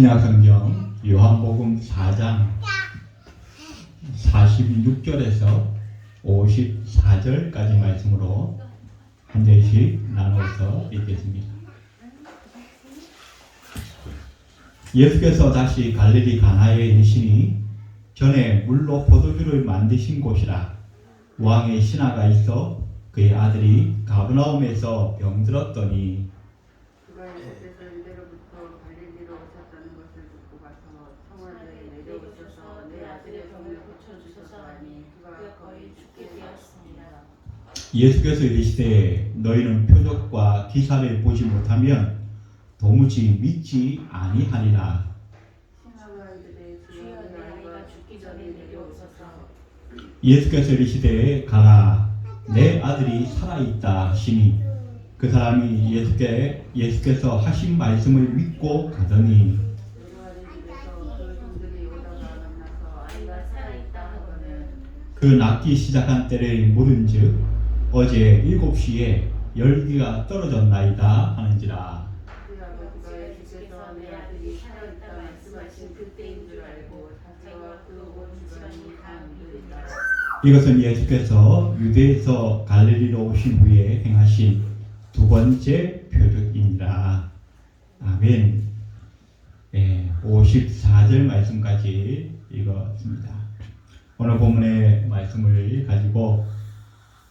신약성경 요한복음 4장 46절에서 54절까지 말씀으로 한 절씩 나눠서 읽겠습니다. 예수께서 다시 갈릴리 가나에 이르시니 전에 물로 포도주를 만드신 곳이라. 왕의 신하가 있어 그의 아들이 가버나움에서 병들었더니 그가 예수께서 유대로부터 갈릴리로 오셨다는 것을 듣고 가서 성화대에 내려오셔서 내 아들의 병을 고쳐주소서 하니 그가 거의 죽게 되었습니다. 예수께서 이르시되 너희는 표적과 기사를 보지 못하면 도무지 믿지 아니하리라. 신하가 이르되 주여 내 아이가 죽기 전에 내려오소서. 예수께서 이르시되 가라 내 아들이 살아있다 하시니 그 사람이 예수께서 하신 말씀을 믿고 가더니 의로하는 집에서 그 종들이 오다가 만나서 아이가 살아있다 하거늘 그 낫기 시작한 때를 물은즉 어제 7시에 열기가 떨어졌나이다 하는지라. 그 아버지가 예수께서 내 아들이 살아있다 말씀하신 그때인 줄 알고 자기와 그 온 집안이 다 믿으리라. 이것은 예수께서 유대에서 갈릴리로 오신 후에 행하신 두 번째 표적입니다. 아멘. 54절 말씀까지 읽었습니다. 오늘 본문의 말씀을 가지고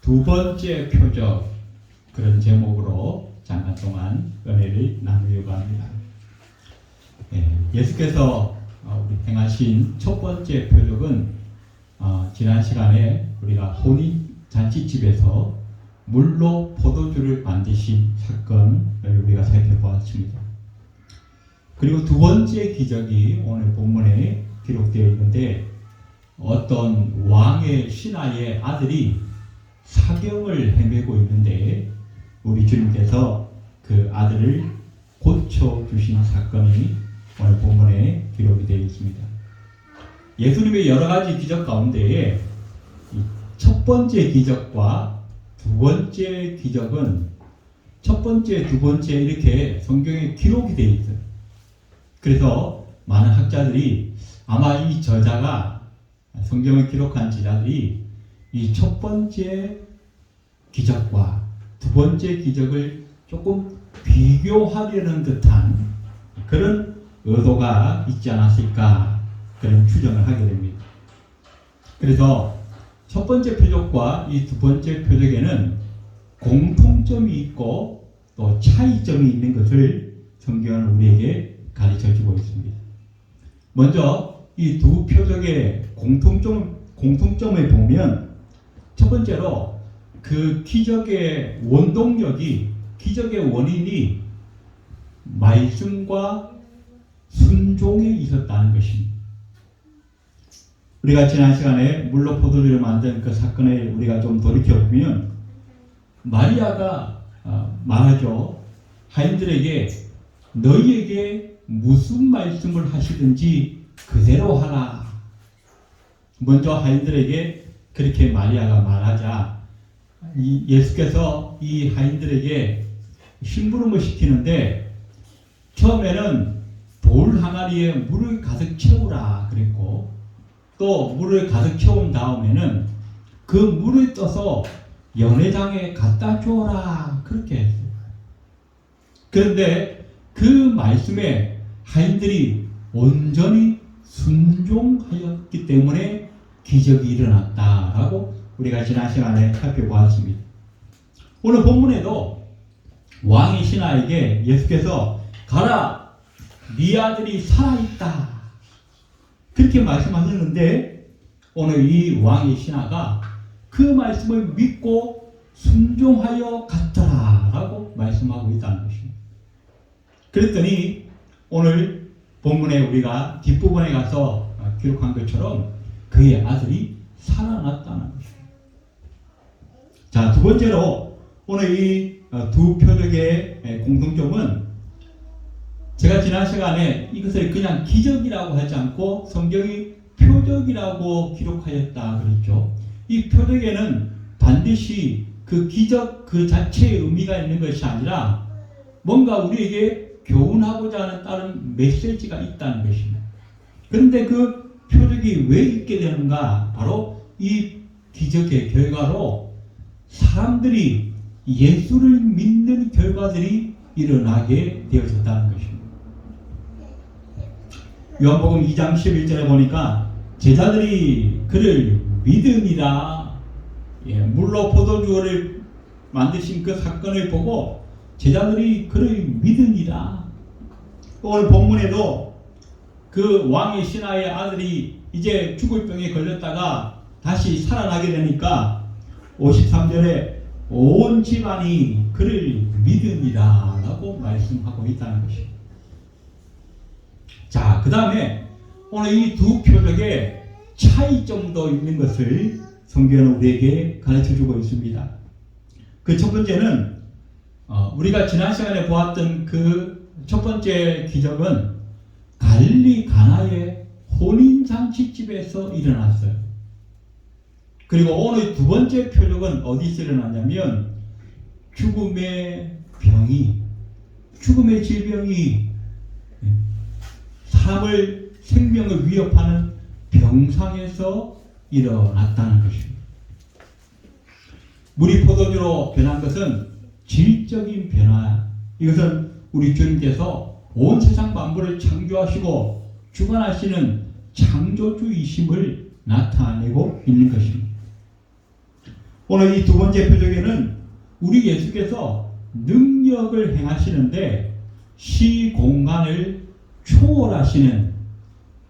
두 번째 표적 그런 제목으로 잠깐 동안 은혜를 나누려고 합니다. 예수께서 우리 행하신 첫 번째 표적은 지난 시간에 우리가 혼인잔치집에서 물로 포도주를 만드신 사건을 우리가 살펴보았습니다. 그리고 두 번째 기적이 오늘 본문에 기록되어 있는데 어떤 왕의 신하의 아들이 사경을 헤매고 있는데 우리 주님께서 그 아들을 고쳐주신 사건이 오늘 본문에 기록이 되어 있습니다. 예수님의 여러 가지 기적 가운데에 첫 번째 기적과 두 번째 기적은 첫 번째, 두 번째 이렇게 성경에 기록이 되어 있어요. 그래서 많은 학자들이 아마 이 저자가 성경을 기록한 저자들이 이 첫 번째 기적과 두 번째 기적을 조금 비교하려는 듯한 그런 의도가 있지 않았을까 그런 추정을 하게 됩니다. 그래서 첫 번째 표적과 이 두 번째 표적에는 공통점이 있고 또 차이점이 있는 것을 성경은 우리에게 가르쳐주고 있습니다. 먼저 이 두 표적의 공통점을 보면 첫 번째로 그 기적의 원동력이 기적의 원인이 말씀과 순종에 있었다는 것입니다. 우리가 지난 시간에 물로 포도주를 만든 그 사건을 우리가 좀 돌이켜보면 마리아가 말하죠. 하인들에게 너희에게 무슨 말씀을 하시든지 그대로 하라. 먼저 하인들에게 그렇게 마리아가 말하자 예수께서 이 하인들에게 심부름을 시키는데 처음에는 돌 항아리에 물을 가득 채우라 그랬고 또 물을 가득 채운 다음에는 그 물을 떠서 연회장에 갖다 주어라 그렇게 했어요. 그런데 그 말씀에 하인들이 온전히 순종하였기 때문에 기적이 일어났다라고 우리가 지난 시간에 살펴보았습니다. 오늘 본문에도 왕의 신하에게 예수께서 가라 네 아들이 살아있다 그렇게 말씀하셨는데 오늘 이 왕의 신하가 그 말씀을 믿고 순종하여 갔더라 라고 말씀하고 있다는 것입니다. 그랬더니 오늘 본문에 우리가 뒷부분에 가서 기록한 것처럼 그의 아들이 살아났다는 것입니다. 자, 두 번째로 오늘 이 두 표적의 공통점은 제가 지난 시간에 이것을 그냥 기적이라고 하지 않고 성경이 표적이라고 기록하였다 그랬죠. 이 표적에는 반드시 그 기적 그 자체의 의미가 있는 것이 아니라 뭔가 우리에게 교훈하고자 하는 다른 메시지가 있다는 것입니다. 그런데 그 표적이 왜 있게 되는가? 바로 이 기적의 결과로 사람들이 예수를 믿는 결과들이 일어나게 되어졌다는 것입니다. 요한복음 2장 11절에 보니까 제자들이 그를 믿으니라. 물로 포도주를 만드신 그 사건을 보고 제자들이 그를 믿으니라. 오늘 본문에도 그 왕의 신하의 아들이 이제 죽을 병에 걸렸다가 다시 살아나게 되니까 53절에 온 집안이 그를 믿으니라 라고 말씀하고 있다는 것입니다. 자, 그 다음에 오늘 이 두 표적에 차이점도 있는 것을 성경은 우리에게 가르쳐주고 있습니다. 그 첫 번째는 우리가 지난 시간에 보았던 그 첫 번째 기적은 갈릴리 가나의 혼인잔치집에서 일어났어요. 그리고 오늘 두 번째 표적은 어디서 일어났냐면 죽음의 질병이 사람을 생명을 위협하는 병상에서 일어났다는 것입니다. 물이 포도주로 변한 것은 질적인 변화. 이것은 우리 주님께서 온 세상 만물을 창조하시고 주관하시는 창조주이심을 나타내고 있는 것입니다. 오늘 이 두 번째 표적에는 우리 예수께서 능력을 행하시는데 시공간을 초월하시는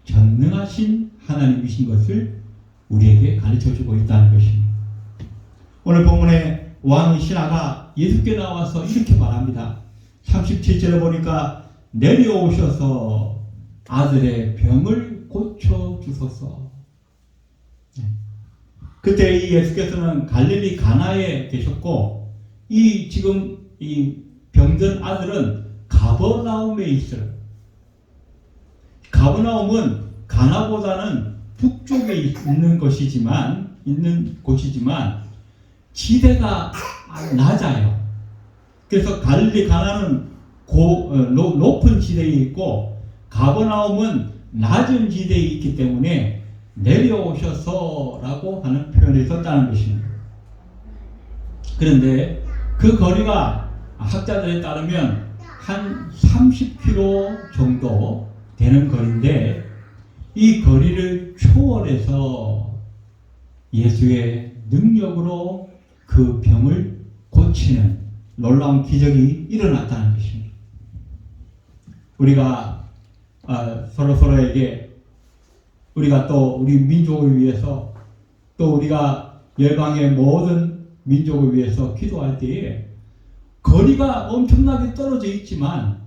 전능하신 하나님이신 것을 우리에게 가르쳐주고 있다는 것입니다. 오늘 본문에 왕의 신하가 예수께 나와서 이렇게 말합니다. 37절에 보니까 내려오셔서 아들의 병을 고쳐주소서. 그때 이 예수께서는 갈릴리 가나에 계셨고 지금 이 병든 아들은 가버나움에 있어요. 가버나움은 가나보다는 북쪽에 있는 곳이지만 지대가 낮아요. 그래서 갈릴리 가나는 높은 지대에 있고 가버나움은 낮은 지대에 있기 때문에 내려오셔서 라고 하는 표현을 썼다는 것입니다. 그런데 그 거리가 학자들에 따르면 한 30km 정도 되는 거리인데 이 거리를 초월해서 예수의 능력으로 그 병을 고치는 놀라운 기적이 일어났다는 것입니다. 우리가 서로에게 우리가 또 우리 민족을 위해서 또 우리가 열방의 모든 민족을 위해서 기도할 때에 거리가 엄청나게 떨어져 있지만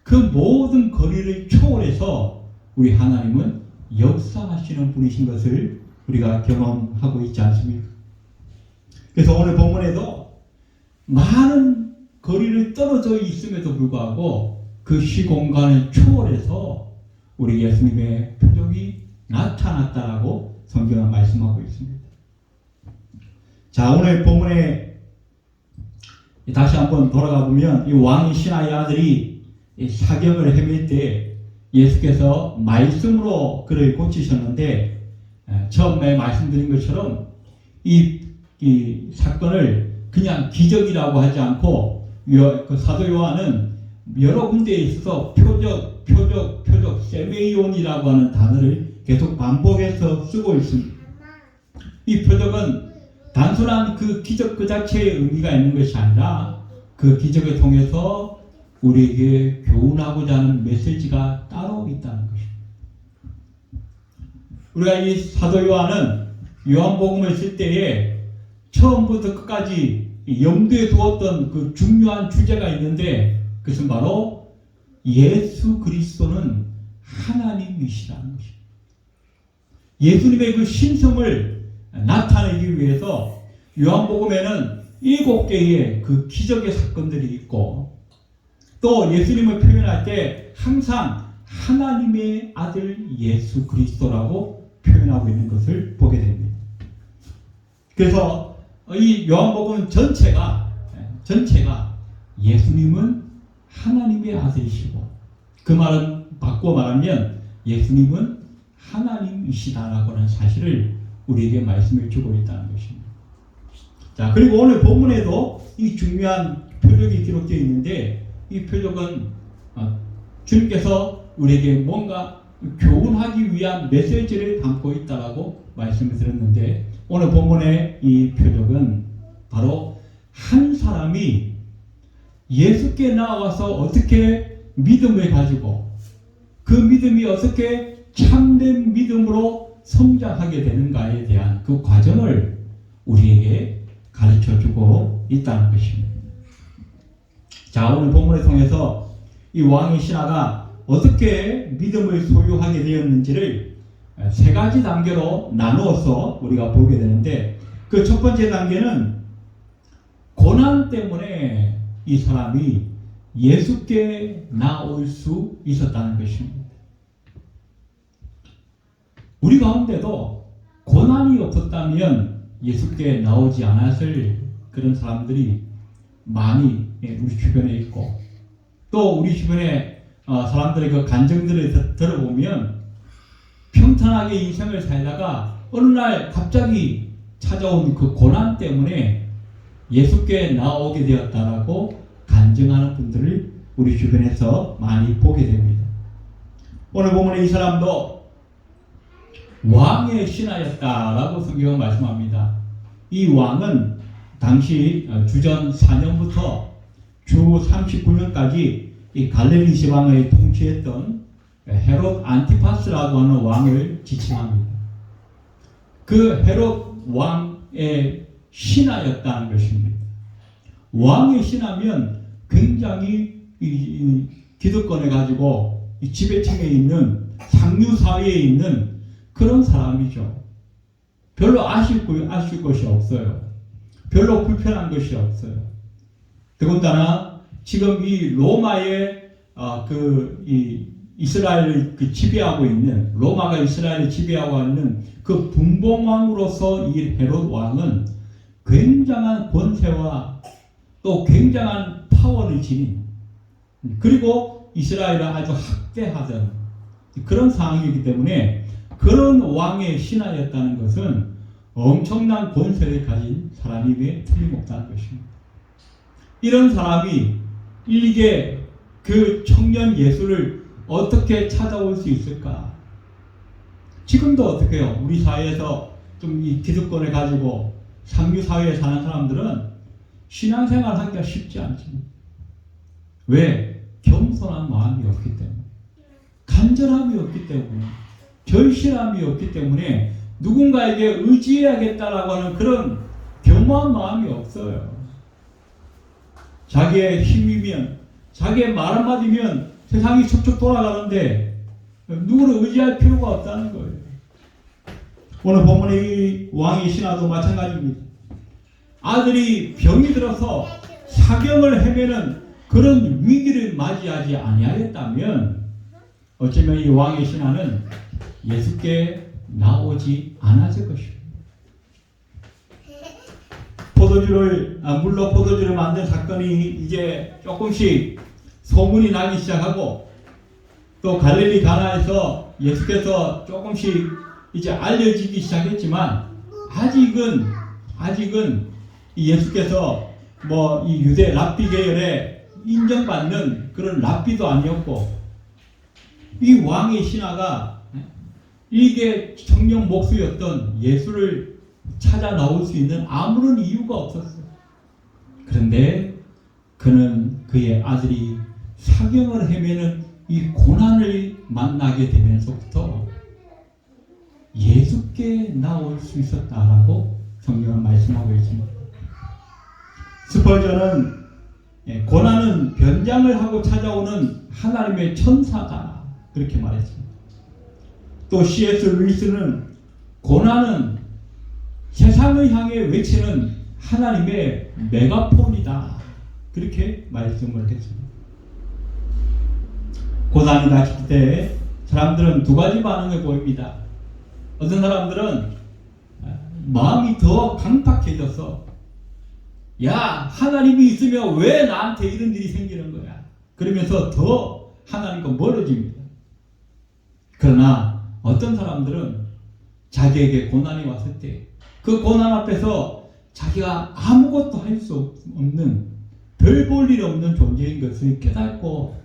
그 모든 거리를 초월해서 우리 하나님은 역사하시는 분이신 것을 우리가 경험하고 있지 않습니까? 그래서 오늘 본문에도 많은 거리를 떨어져 있음에도 불구하고 그 시공간을 초월해서 우리 예수님의 표적이 나타났다라고 성경은 말씀하고 있습니다. 자, 오늘 본문에 다시 한번 돌아가 보면 이 왕의 신하의 아들이 사경을 헤맬 때 예수께서 말씀으로 그를 고치셨는데 처음에 말씀드린 것처럼 이 사건을 그냥 기적이라고 하지 않고 그 사도 요한은 여러 군데에 있어서 표적, 세메이온이라고 하는 단어를 계속 반복해서 쓰고 있습니다. 이 표적은 단순한 그 기적 그 자체의 의미가 있는 것이 아니라 그 기적을 통해서 우리에게 교훈하고자 하는 메시지가 따로 있다는 것입니다. 우리가 이 사도 요한은 요한복음을 쓸 때에 처음부터 끝까지 염두에 두었던 그 중요한 주제가 있는데 그것은 바로 예수 그리스도는 하나님이시라는 것입니다. 예수님의 그 신성을 나타내기 위해서 요한복음에는 7개의 그 기적의 사건들이 있고 또 예수님을 표현할 때 항상 하나님의 아들 예수 그리스도라고 표현하고 있는 것을 보게 됩니다. 그래서 이 요한복음 전체가 예수님은 하나님의 아들이시고, 그 말은 바꿔 말하면 예수님은 하나님이시다라고 하는 사실을 우리에게 말씀을 주고 있다는 것입니다. 자, 그리고 오늘 본문에도 이 중요한 표적이 기록되어 있는데, 이 표적은 주님께서 우리에게 뭔가 교훈하기 위한 메시지를 담고 있다라고 말씀을 드렸는데, 오늘 본문의 이 표적은 바로 한 사람이 예수께 나와서 어떻게 믿음을 가지고 그 믿음이 어떻게 참된 믿음으로 성장하게 되는가에 대한 그 과정을 우리에게 가르쳐주고 있다는 것입니다. 자, 오늘 본문을 통해서 이 왕의 신하가 어떻게 믿음을 소유하게 되었는지를 세 가지 단계로 나누어서 우리가 보게 되는데, 그 첫 번째 단계는 고난 때문에 이 사람이 예수께 나올 수 있었다는 것입니다. 우리 가운데도 고난이 없었다면 예수께 나오지 않았을 그런 사람들이 많이 우리 주변에 있고, 또 우리 주변에 사람들의 그 간증들을 들어보면 평탄하게 인생을 살다가 어느 날 갑자기 찾아온 그 고난 때문에 예수께 나오게 되었다라고 간증하는 분들을 우리 주변에서 많이 보게 됩니다. 오늘 보면 이 사람도 왕의 신하였다라고 성경은 말씀합니다. 이 왕은 당시 주전 4년부터 주 39년까지 이 갈릴리 지방을 통치했던 헤롯 안티파스라고 하는 왕을 지칭합니다. 그 헤롯 왕의 신하였다는 것입니다. 왕의 신하면 굉장히 이 기득권을 가지고 이 지배층에 있는 상류 사회에 있는 그런 사람이죠. 별로 아실 것이 없어요. 별로 불편한 것이 없어요. 더군다나 지금 이 로마의 이스라엘을 지배하고 있는, 로마가 이스라엘을 지배하고 있는 그 분봉왕으로서 이 헤롯 왕은 굉장한 권세와 또 굉장한 파워를 지닌, 그리고 이스라엘을 아주 학대하던 그런 상황이기 때문에 그런 왕의 신하였다는 것은 엄청난 권세를 가진 사람임에 틀림없다는 것입니다. 이런 사람이 일개 그 청년 예수를 어떻게 찾아올 수 있을까? 지금도 어떻게 해요? 우리 사회에서 좀 이 기득권을 가지고 상류 사회에 사는 사람들은 신앙생활 하기가 쉽지 않습니다. 왜? 겸손한 마음이 없기 때문에, 간절함이 없기 때문에, 절실함이 없기 때문에 누군가에게 의지해야겠다라고 하는 그런 겸허한 마음이 없어요. 자기의 힘이면, 자기의 말 한마디면 세상이 척척 돌아가는데 누구를 의지할 필요가 없다는 거예요. 오늘 본문의 이 왕의 신하도 마찬가지입니다. 아들이 병이 들어서 사경을 헤매는 그런 위기를 맞이하지 아니하였다면 어쩌면 이 왕의 신하는 예수께 나오지 않았을 것입니다. 물로 포도주를 만든 사건이 이제 조금씩 소문이 나기 시작하고, 또 갈릴리 가나에서 예수께서 조금씩 이제 알려지기 시작했지만, 아직은 이 예수께서 뭐 이 유대 랍비 계열에 인정받는 그런 랍비도 아니었고, 이 왕의 신하가 이게 청년 목수였던 예수를 찾아 나올 수 있는 아무런 이유가 없었어요. 그런데 그는 그의 아들이 사경을 헤매는 이 고난을 만나게 되면서부터 예수께 나올 수 있었다라고 성경은 말씀하고 있습니다. 스펄전은 고난은 변장을 하고 찾아오는 하나님의 천사다, 그렇게 말했습니다. 또 C.S. 루이스는 고난은 세상을 향해 외치는 하나님의 메가폰이다, 그렇게 말씀을 했습니다. 고난이 닥칠 때 사람들은 두 가지 반응을 보입니다. 어떤 사람들은 마음이 더 강팍해져서, 야, 하나님이 있으면 왜 나한테 이런 일이 생기는 거야? 그러면서 더 하나님과 멀어집니다. 그러나 어떤 사람들은 자기에게 고난이 왔을 때 그 고난 앞에서 자기가 아무것도 할 수 없는, 별 볼 일 없는 존재인 것을 깨닫고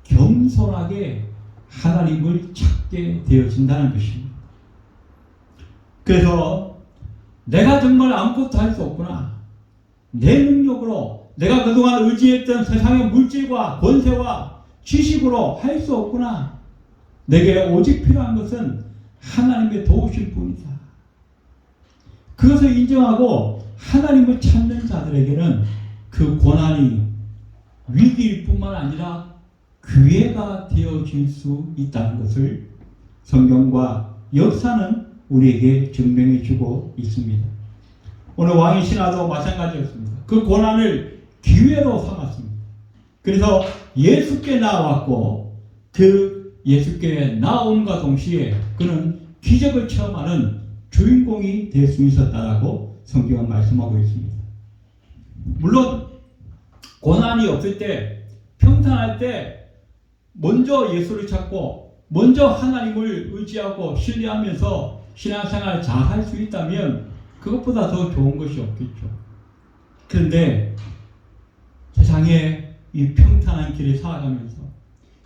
겸손하게 하나님을 찾게 되어진다는 것입니다. 그래서 내가 정말 아무것도 할 수 없구나, 내 능력으로 내가 그동안 의지했던 세상의 물질과 권세와 지식으로 할 수 없구나, 내게 오직 필요한 것은 하나님의 도우실 뿐이다. 그것을 인정하고 하나님을 찾는 자들에게는 그 고난이 위기일 뿐만 아니라 기회가 되어질 수 있다는 것을 성경과 역사는 우리에게 증명해 주고 있습니다. 오늘 왕의 신하도 마찬가지였습니다. 그 고난을 기회로 삼았습니다. 그래서 예수께 나왔고 그 예수께 나옴과 동시에 그는 기적을 체험하는 주인공이 될 수 있었다라고 성경은 말씀하고 있습니다. 물론 고난이 없을 때, 평탄할 때 먼저 예수를 찾고 먼저 하나님을 의지하고 신뢰하면서 신앙생활을 잘 할 수 있다면 그것보다 더 좋은 것이 없겠죠. 그런데 세상에 이 평탄한 길을 살아가면서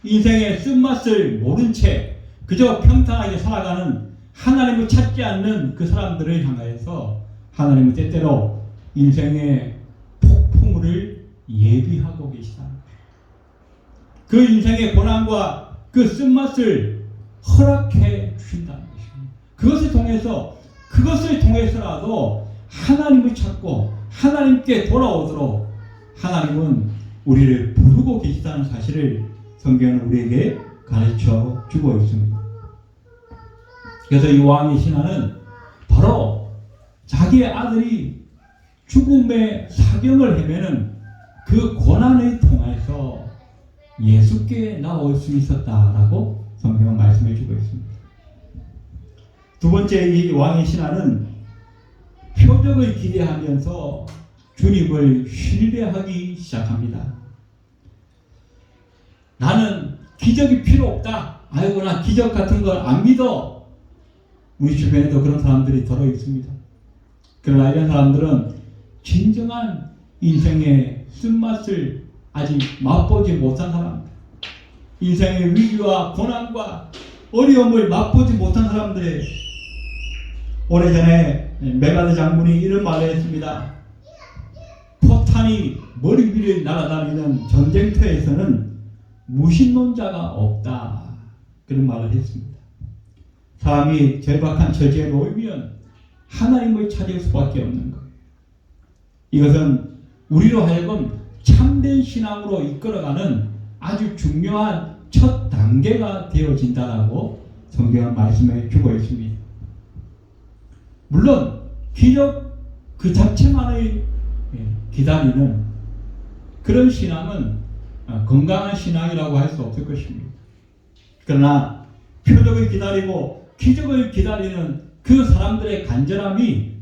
인생의 쓴맛을 모른 채 그저 평탄하게 살아가는, 하나님을 찾지 않는 그 사람들을 향하여서 하나님은 때때로 인생의 폭풍을 예비하고 계시다. 그 인생의 고난과 그 쓴맛을 허락해 주신다는 것입니다. 그것을 통해서라도 하나님을 찾고 하나님께 돌아오도록 하나님은 우리를 부르고 계시다는 사실을 성경은 우리에게 가르쳐 주고 있습니다. 그래서 이 왕의 신하는 바로 자기의 아들이 죽음의 사경을 헤매는 그 고난을 통해서 예수께 나올 수 있었다라고 성경은 말씀해 주고 있습니다. 두 번째, 이 왕의 신하는 표적을 기대하면서 주님을 신뢰하기 시작합니다. 나는 기적이 필요 없다. 아이고, 나 기적 같은 걸 안 믿어. 우리 주변에도 그런 사람들이 들어 있습니다. 그러나 이런 사람들은 진정한 인생의 쓴맛을 아직 맛보지 못한 사람들, 인생의 위기와 고난과 어려움을 맛보지 못한 사람들의, 오래전에 메가드 장군이 이런 말을 했습니다. 포탄이 머리 위를 날아다니는 전쟁터에서는 무신론자가 없다. 그런 말을 했습니다. 사람이 절박한 처지에 놓이면 하나님을 찾을 수밖에 없는 거예요. 이것은 우리로 하여금 참된 신앙으로 이끌어가는 아주 중요한 첫 단계가 되어진다라고 성경은 말씀해 주고 있습니다. 물론 기적 그 자체만을 기다리는 그런 신앙은 건강한 신앙이라고 할 수 없을 것입니다. 그러나 표적을 기다리고 기적을 기다리는 그 사람들의 간절함이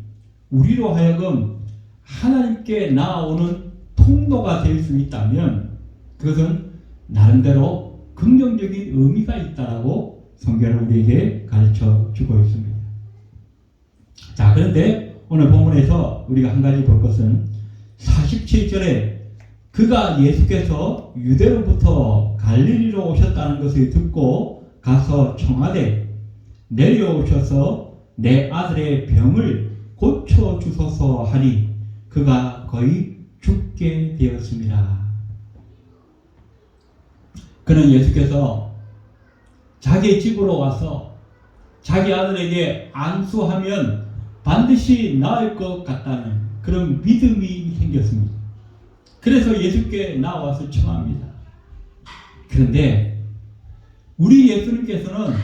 우리로 하여금 하나님께 나아오는 통로가 될 수 있다면 그것은 나름대로 긍정적인 의미가 있다라고 성경은 우리에게 가르쳐 주고 있습니다. 자, 그런데 오늘 본문에서 우리가 한 가지 볼 것은 47절에 그가 예수께서 유대로부터 갈릴리로 오셨다는 것을 듣고 가서 청하되 내려오셔서 내 아들의 병을 고쳐주소서 하니 그가 거의 죽게 되었습니다. 그는 예수께서 자기 집으로 와서 자기 아들에게 안수하면 반드시 나을 것 같다는 그런 믿음이 생겼습니다. 그래서 예수께 나와서 청합니다. 그런데 우리 예수님께서는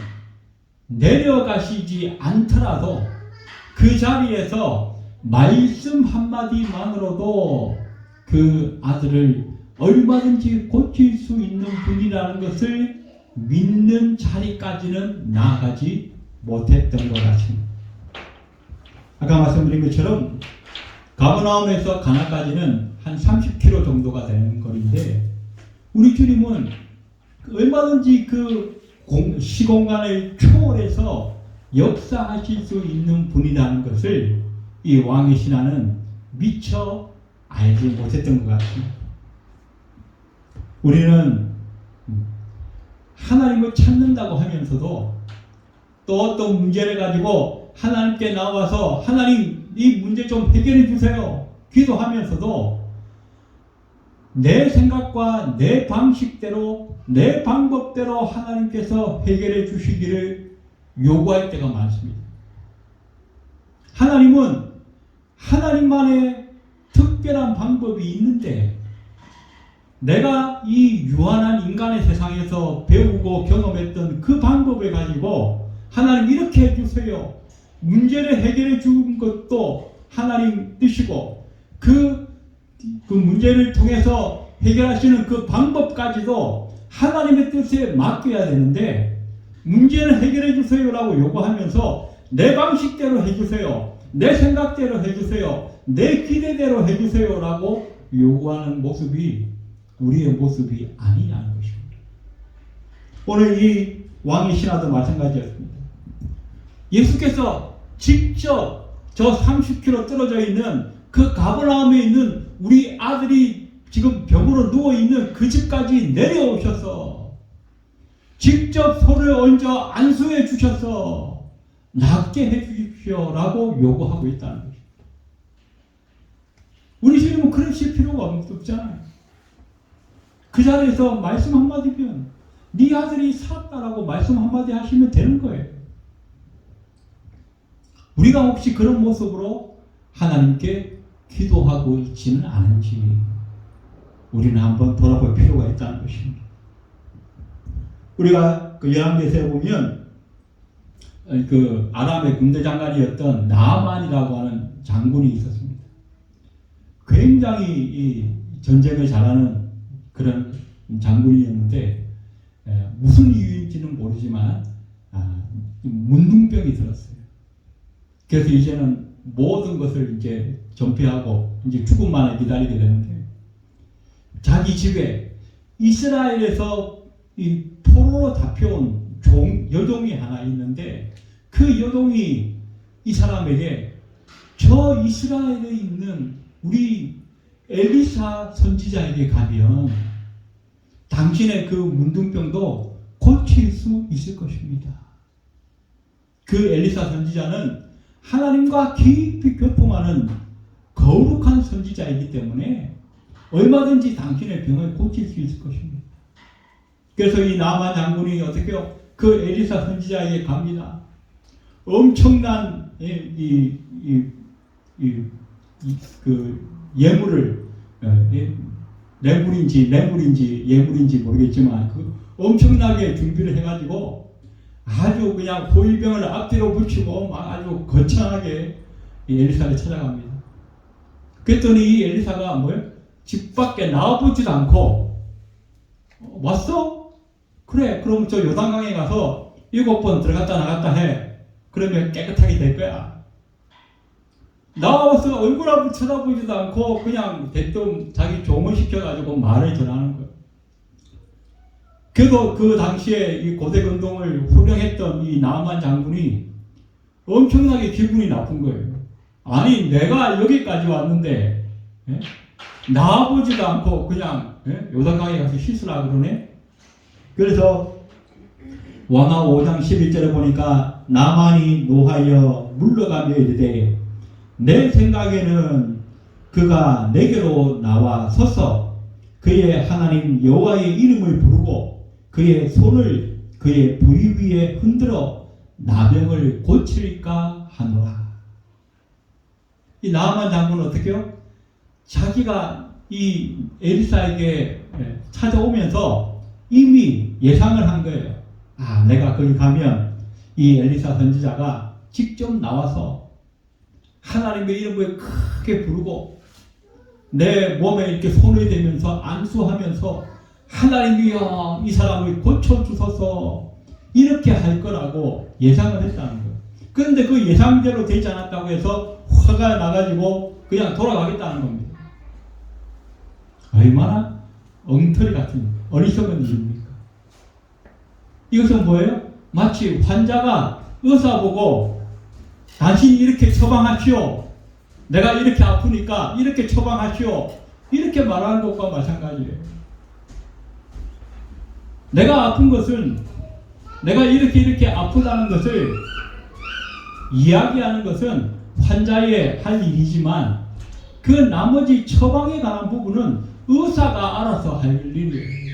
내려가시지 않더라도 그 자리에서 말씀 한마디만으로도 그 아들을 얼마든지 고칠 수 있는 분이라는 것을 믿는 자리까지는 나아가지 못했던 것 같습니다. 아까 말씀드린 것처럼 가버나움에서 가나까지는 한 30km 정도가 되는 거리인데 우리 주님은 얼마든지 그 시공간을 초월해서 역사하실 수 있는 분이라는 것을 이 왕의 신하는 미처 알지 못했던 것 같습니다. 우리는 하나님을 찾는다고 하면서도 또 어떤 문제를 가지고 하나님께 나와서 하나님 이 문제 좀 해결해 주세요 기도하면서도 내 생각과 내 방식대로 내 방법대로 하나님께서 해결해 주시기를 요구할 때가 많습니다. 하나님은 하나님만의 특별한 방법이 있는데 내가 이 유한한 인간의 세상에서 배우고 경험했던 그 방법을 가지고 하나님 이렇게 해주세요. 문제를 해결해 준 것도 하나님 뜻이고 그 문제를 통해서 해결하시는 그 방법까지도 하나님의 뜻에 맡겨야 되는데 문제를 해결해 주세요라고 요구하면서 내 방식대로 해주세요. 내 생각대로 해주세요. 내 기대대로 해주세요라고 요구하는 모습이 우리의 모습이 아니냐는 것입니다. 오늘 이 왕의 신하도 마찬가지였습니다. 예수께서 직접 저 30km 떨어져 있는 그 가버나움에 있는 우리 아들이 지금 병으로 누워있는 그 집까지 내려오셔서 직접 손을 얹어 안수해 주셔서 낫게 해 주십시오라고 요구하고 있다는 것입니다. 우리 주님은 그러실 필요가 없잖아요. 그 자리에서 말씀 한마디면 네 아들이 살았다라고 말씀 한마디 하시면 되는 거예요. 우리가 혹시 그런 모습으로 하나님께 기도하고 있지는 않은지 우리는 한번 돌아볼 필요가 있다는 것입니다. 우리가 그 열왕기서에 보면 그 아람의 군대 장관이었던 나아만이라고 하는 장군이 있었습니다. 굉장히 이 전쟁을 잘하는 그런 장군이었는데 무슨 이유인지는 모르지만 문둥병이 들었어요. 그래서 이제는 모든 것을 이제 전폐하고 이제 죽음만을 기다리게 되는데 자기 집에 이스라엘에서 이 포로로 잡혀온 여종이 하나 있는데 그 여종이 이 사람에게 저 이스라엘에 있는 우리 엘리사 선지자에게 가면 당신의 그 문둥병도 고칠 수 있을 것입니다. 그 엘리사 선지자는 하나님과 깊이 교통하는 거룩한 선지자이기 때문에 얼마든지 당신의 병을 고칠 수 있을 것입니다. 그래서 이 나만 장군이 어떻게요? 그 엘리사 선지자에게 갑니다. 엄청난 그 예물을 예물인지 모르겠지만 그 엄청나게 준비를 해가지고 아주 그냥 호위병을 앞뒤로 붙이고 막 아주 거창하게 이 엘리사를 찾아갑니다. 그랬더니 이 엘리사가 뭐예요? 집 밖에 나와보지도 않고 왔어? 그래, 그럼 저 요단강에 가서 7번 들어갔다 나갔다 해. 그러면 깨끗하게 될 거야. 나와서 얼굴 앞을 쳐다보지도 않고 그냥 대뜸 자기 종을 시켜가지고 말을 전하는 거예요. 그래도 그 당시에 이 고대건동을 훈령했던 이 나만 장군이 엄청나게 기분이 나쁜 거예요. 아니 내가 여기까지 왔는데 나와보지도 않고 그냥 요단강에 가서 씻으라 그러네. 그래서 왕하 5장 11절에 보니까 나만이 노하여 물러가며 이르되 내 생각에는 그가 내게로 나와 서서 그의 하나님 여호와의 이름을 부르고 그의 손을 그의 부위 위에 흔들어 나병을 고칠까 하노라. 이 나아만 장군은 어떻게요? 자기가 이 엘리사에게 찾아오면서 이미 예상을 한 거예요. 아, 내가 거기 가면 이 엘리사 선지자가 직접 나와서 하나님의 이름을 크게 부르고 내 몸에 이렇게 손을 대면서 안수하면서 하나님이여 이 사람을 고쳐주소서 이렇게 할 거라고 예상을 했다는 거예요. 그런데 그 예상대로 되지 않았다고 해서 화가 나가지고 그냥 돌아가겠다는 겁니다. 얼마나 엉터리 같은 어리석은 일입니까? 이것은 뭐예요? 마치 환자가 의사 보고 당신이 이렇게 처방하시오. 내가 이렇게 아프니까 이렇게 처방하시오. 이렇게 말하는 것과 마찬가지예요. 내가 아픈 것은 내가 이렇게 아프다는 것을 이야기하는 것은 환자의 할 일이지만 그 나머지 처방에 관한 부분은 의사가 알아서 할 일이에요.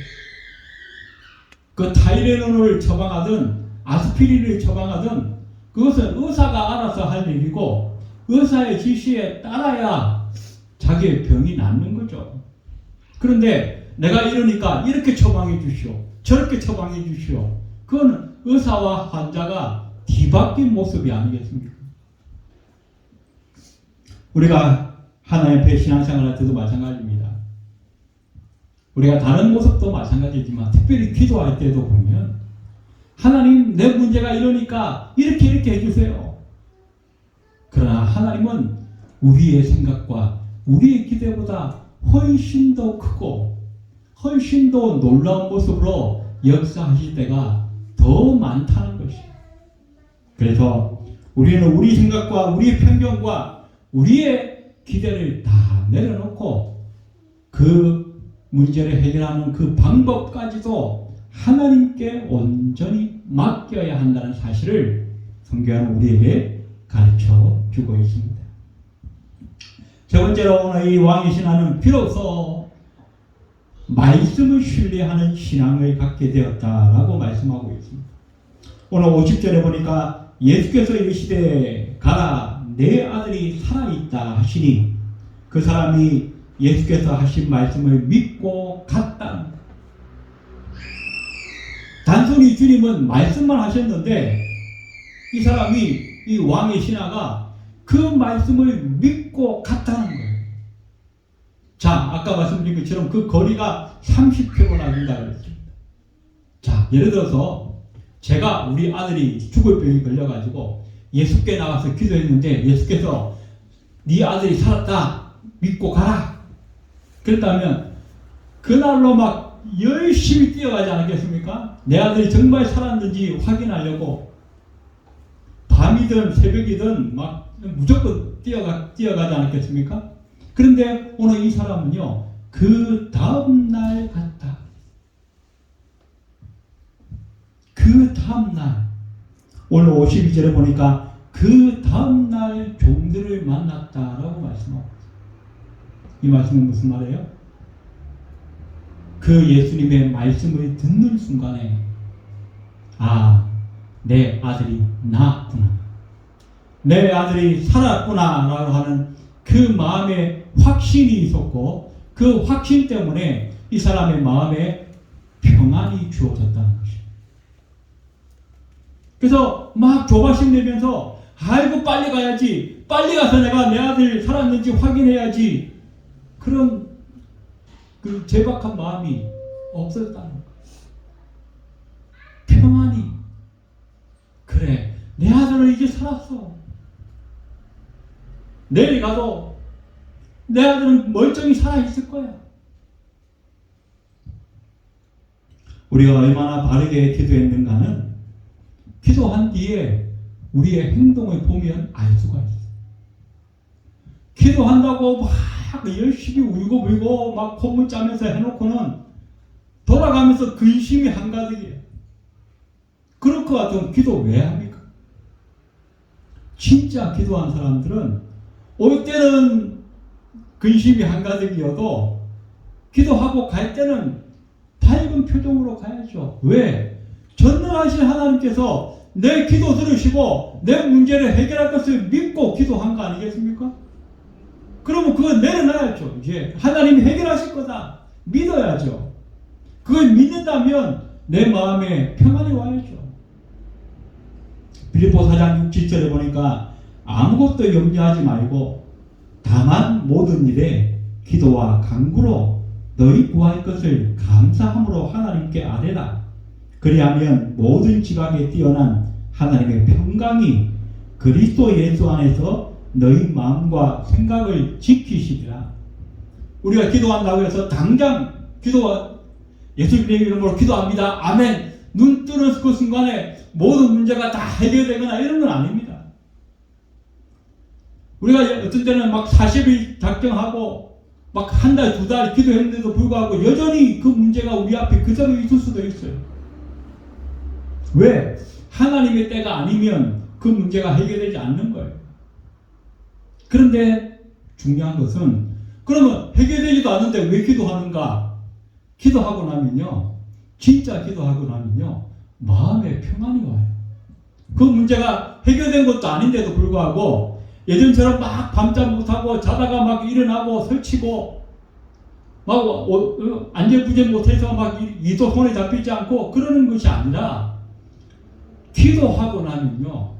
그 타이레놀을 처방하든 아스피린을 처방하든 그것은 의사가 알아서 할 일이고 의사의 지시에 따라야 자기의 병이 낫는 거죠. 그런데 내가 이러니까 이렇게 처방해 주시오. 저렇게 처방해 주시오. 그건 의사와 환자가 뒤바뀐 모습이 아니겠습니까? 우리가 하나님의 신앙생활 할 때도 마찬가지입니다. 우리가 다른 모습도 마찬가지지만 특별히 기도할 때도 보면 하나님 내 문제가 이러니까 이렇게 해주세요. 그러나 하나님은 우리의 생각과 우리의 기대보다 훨씬 더 크고 훨씬 더 놀라운 모습으로 역사하실 때가 더 많다는 것이에요. 그래서 우리는 우리 생각과 우리의 편견과 우리의 기대를 다 내려놓고 그 문제를 해결하는 그 방법까지도 하나님께 온전히 맡겨야 한다는 사실을 성경은 우리에게 가르쳐 주고 있습니다. 세 번째로 오늘 이 왕의 신앙은 비로소 말씀을 신뢰하는 신앙을 갖게 되었다라고 말씀하고 있습니다. 오늘 50절에 보니까 예수께서 이르시되 가라 내 아들이 살아있다 하시니 그 사람이 예수께서 하신 말씀을 믿고 갔다. 단순히 주님은 말씀만 하셨는데 이 사람이 이 왕의 신하가 그 말씀을 믿고 갔다는 거예요. 자, 아까 말씀드린 것처럼 그 거리가 30km나 된다고 했습니다. 자, 예를 들어서 제가 우리 아들이 죽을 병이 걸려가지고 예수께 나가서 기도했는데 예수께서 네 아들이 살았다 믿고 가라 그랬다면 그날로 막 열심히 뛰어가지 않겠습니까? 내 아들이 정말 살았는지 확인하려고 밤이든 새벽이든 막 무조건 뛰어가지 않겠습니까? 그런데 오늘 이 사람은요 그 다음날 갔다. 그 다음날 오늘 52절에 보니까 그 다음날 종들을 만났다라고 말씀하고 있어요. 이 말씀은 무슨 말이에요? 그 예수님의 말씀을 듣는 순간에 아, 내 아들이 나았구나. 내 아들이 살았구나 라고 하는 그 마음에 확신이 있었고 그 확신 때문에 이 사람의 마음에 평안이 주어졌다는 것입니다. 그래서 막 조바심 내면서 아이고 빨리 가야지 빨리 가서 내가 내 아들 살았는지 확인해야지 그런 그 제박한 마음이 없었다는 거예요. 평안히 그래 내 아들은 이제 살았어. 내일 가도 내 아들은 멀쩡히 살아있을 거야. 우리가 얼마나 바르게 기도했는가는 기도한 뒤에 우리의 행동을 보면 알 수가 있어요. 기도한다고 막 열심히 울고불고 막 콧물 짜면서 해놓고는 돌아가면서 근심이 한가득이에요. 그럴 것 같으면 기도 왜 합니까? 진짜 기도한 사람들은 올 때는 근심이 한가득이어도 기도하고 갈 때는 밝은 표정으로 가야죠. 왜? 전능하신 하나님께서 내 기도 들으시고 내 문제를 해결할 것을 믿고 기도한 거 아니겠습니까? 그러면 그걸 내려놔야죠. 이제 하나님이 해결하실 거다. 믿어야죠. 그걸 믿는다면 내 마음에 평안이 와야죠. 빌립보 4장 6절에 보니까 아무것도 염려하지 말고 다만 모든 일에 기도와 간구로 너희 구할 것을 감사함으로 하나님께 아뢰라. 그리하면 모든 지각에 뛰어난 하나님의 평강이 그리스도 예수 안에서 너희 마음과 생각을 지키시리라. 우리가 기도한다고 해서 당장 기도가 예수님의 이름으로 기도합니다. 아멘. 눈 뜨는 그 순간에 모든 문제가 다 해결되거나 이런 건 아닙니다. 우리가 어떤 때는 막 40일 작정하고 막 한 달, 두 달 기도했는데도 불구하고 여전히 그 문제가 우리 앞에 그대로 있을 수도 있어요. 왜? 하나님의 때가 아니면 그 문제가 해결되지 않는 거예요. 그런데 중요한 것은 그러면 해결되지도 않는데 왜 기도하는가? 기도하고 나면요. 진짜 기도하고 나면요. 마음에 평안이 와요. 그 문제가 해결된 것도 아닌데도 불구하고 예전처럼 막 밤잠 못하고 자다가 막 일어나고 설치고 막 안절부절 못해서 막 이도 손에 잡히지 않고 그러는 것이 아니라 기도하고 나면요.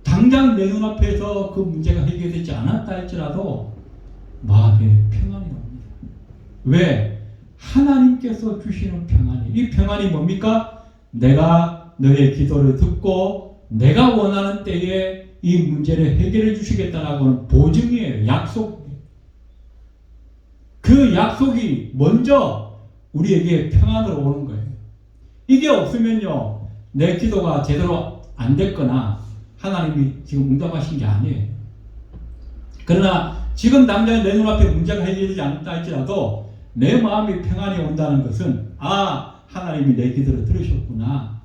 당장 내 눈앞에서 그 문제가 해결되지 않았다 할지라도 마음에 평안이 옵니다. 왜? 하나님께서 주시는 평안이. 이 평안이 뭡니까? 내가 너의 기도를 듣고 내가 원하는 때에 이 문제를 해결해 주시겠다라고 하는 보증이에요. 약속이에요. 그 약속이 먼저 우리에게 평안으로 오는 거예요. 이게 없으면요. 내 기도가 제대로 안 됐거나 하나님이 지금 응답하신 게 아니에요. 그러나 지금 당장 내 눈앞에 문제가 해결되지 않았다 할지라도 내 마음이 평안이 온다는 것은 하나님이 내 기도를 들으셨구나.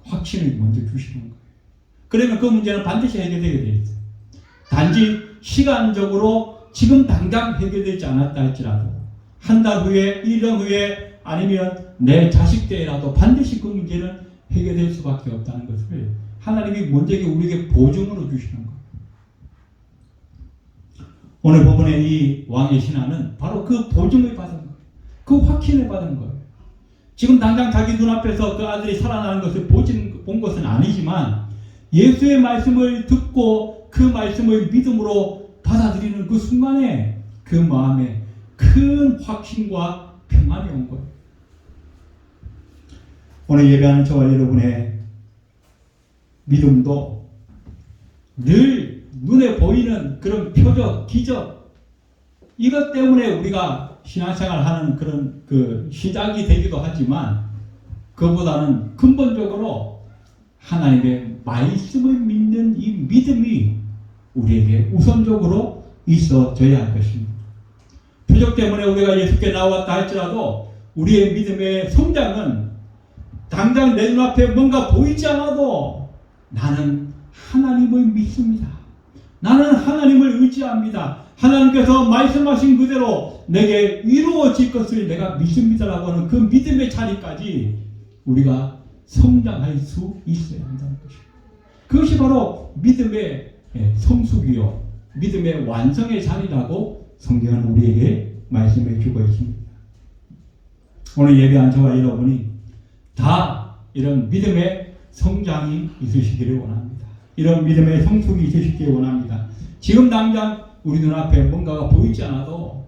확신을 먼저 주시는 거예요. 그러면 그 문제는 반드시 해결되게 되어 있어요. 단지 시간적으로 지금 당장 해결되지 않았다 할지라도 한 달 후에, 1년 후에 아니면 내 자식 때라도 반드시 그 문제는 해결될 수밖에 없다는 것을 하나님이 먼저 우리에게 보증으로 주시는 거예요. 오늘 본문의 이 왕의 신하는 바로 그 보증을 받은 거예요. 그 확신을 받은 거예요. 지금 당장 자기 눈앞에서 그 아들이 살아나는 것을 본 것은 아니지만 예수의 말씀을 듣고 그 말씀을 믿음으로 받아들이는 그 순간에 그 마음에 큰 확신과 평안이 온 거예요. 오늘 예배하는 저와 여러분의 믿음도 늘 눈에 보이는 그런 표적, 기적 이것 때문에 우리가 신앙생활 하는 그런 그 시작이 되기도 하지만 그보다는 근본적으로 하나님의 말씀을 믿는 이 믿음이 우리에게 우선적으로 있어져야 할 것입니다. 표적 때문에 우리가 예수께 나왔다 할지라도 우리의 믿음의 성장은 당장 내 눈앞에 뭔가 보이지 않아도 나는 하나님을 믿습니다. 나는 하나님을 의지합니다. 하나님께서 말씀하신 그대로 내게 이루어질 것을 내가 믿습니다라고 하는 그 믿음의 자리까지 우리가 성장할 수 있어야 한다는 것입니다. 그것이 바로 믿음의 성숙이요 믿음의 완성의 자리라고 성경은 우리에게 말씀해 주고 있습니다. 오늘 예배한 저와 여러분이 다 이런 믿음의 성장이 있으시기를 원합니다. 이런 믿음의 성숙이 있으시기를 원합니다. 지금 당장 우리 눈앞에 뭔가가 보이지 않아도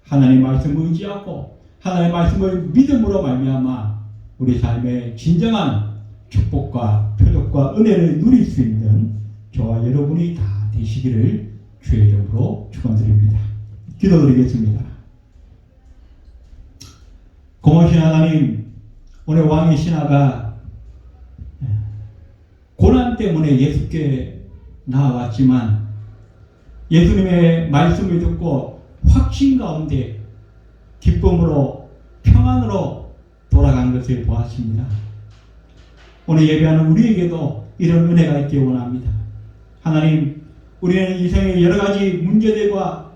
하나님 말씀을 의지하고 하나님의 말씀을 믿음으로 말미암아 우리 삶의 진정한 축복과 표적과 은혜를 누릴 수 있는 저와 여러분이 다 되시기를 주의 이름으로 축원드립니다. 기도드리겠습니다. 고마우신 하나님, 오늘 왕의 신하가 고난 때문에 예수께 나아왔지만 예수님의 말씀을 듣고 확신 가운데 기쁨으로 평안으로 돌아간 것을 보았습니다. 오늘 예배하는 우리에게도 이런 은혜가 있기 원합니다. 하나님, 우리는 인생의 여러 가지 문제들과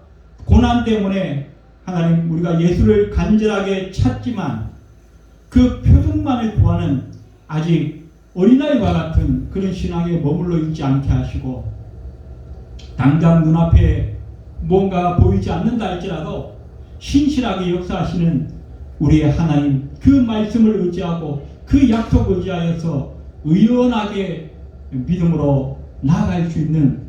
고난 때문에 하나님 우리가 예수를 간절하게 찾지만 그 표적만을 구하는 아직 어린아이와 같은 그런 신앙에 머물러 있지 않게 하시고 당장 눈앞에 뭔가 보이지 않는다 할지라도 신실하게 역사하시는 우리의 하나님 그 말씀을 의지하고 그 약속을 의지하여서 의연하게 믿음으로 나아갈 수 있는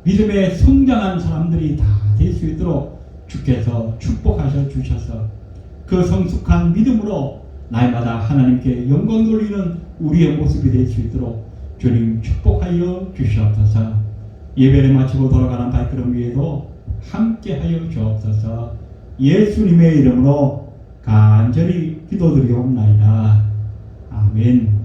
믿음에 성장한 사람들이 다 될 수 있도록 주께서 축복하셔 주셔서 그 성숙한 믿음으로 날마다 하나님께 영광 돌리는 우리의 모습이 될 수 있도록 주님 축복하여 주시옵소서. 예배를 마치고 돌아가는 발걸음 위에도 함께하여 주옵소서. 예수님의 이름으로 간절히 기도드리옵나이다. 아멘.